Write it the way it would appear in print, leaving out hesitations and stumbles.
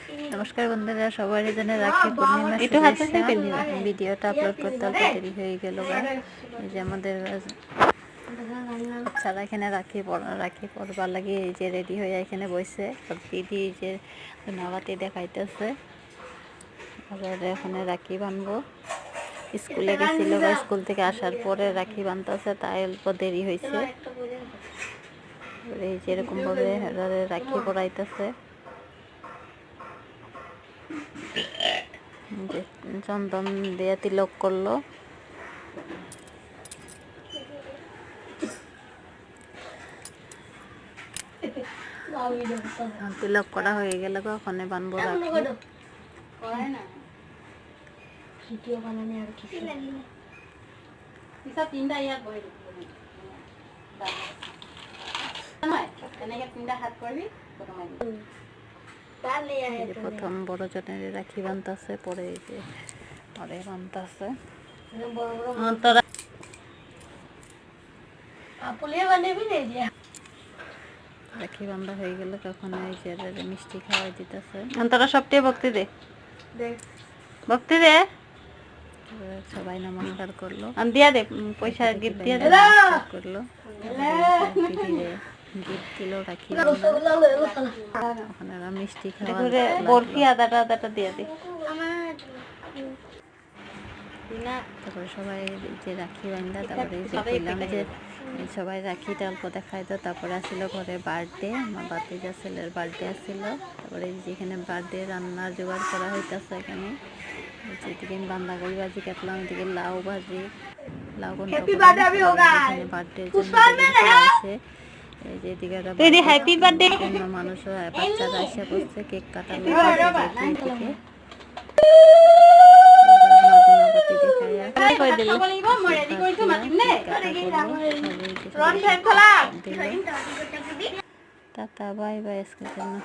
নমস্কার বন্ধুরা, সবাই জন্য রাখি পূর্ণিমা শুভেচ্ছা। ভিডিওটা আপলোড করতে অল্প দেরি হয়ে গেল। এই যে আমাদের বাচ্চারা এখানে রাখি পরবার লাগে এই যে রেডি হয়ে এখানে বসে দিদি যে নাবাতি দেখাইতেছে। আবার এখানে রাখি বানবো। স্কুলে গেছিল, স্কুল থেকে আসার পরে রাখি বানতেছে, তাই অল্প দেরি হয়েছে। এই যে এরকম ভাবে রাখি পরাইতেছে। চন্দন দিয়ে তিলক করলো। তিলক করা হয়ে গেলে ওখানে বানবো রাখি। প্রথম বড় জনের রাখি বানতেছে, পরে এই যে পরে বানতেছে। রাখি বান্ধা হয়ে গেল তখন এই যে মিষ্টি খাওয়াই দিতেছে। তোরা সবটাই ভক্তি দে ভক্তি দে। সবাই নমস্কার করলো, দিয়া দে পয়সা গিফট দিয়ে করলো। গিফট দিল রাখি। ওখানে মিষ্টি খাওয়া, বরফি আদাটা দিয়ে দে। তারপরে সবাই যে রাখি বান্ধা, তারপরে যে বললাম যে সবাই রাখিটা অল্প দেখাই তো। তারপরে আসছিল ঘরে বার্থডে, আমার বাতিজা ছেলের বার্থডে আসছিল। তারপরে যেখানে বার্থডে রান্নার জোগাড় করা হইতেছে। এখানে যেদিকে বান্ধাকপি ভাজি কাটলাম, এদিকে লাউ ভাজি, লাউ বার্থডের জন্য আছে। এই যে এদিকে মানুষ বাচ্চারা এসে বসছে, কেক কাটানো থেকে টাটা বাই বাই আজকের জন্য।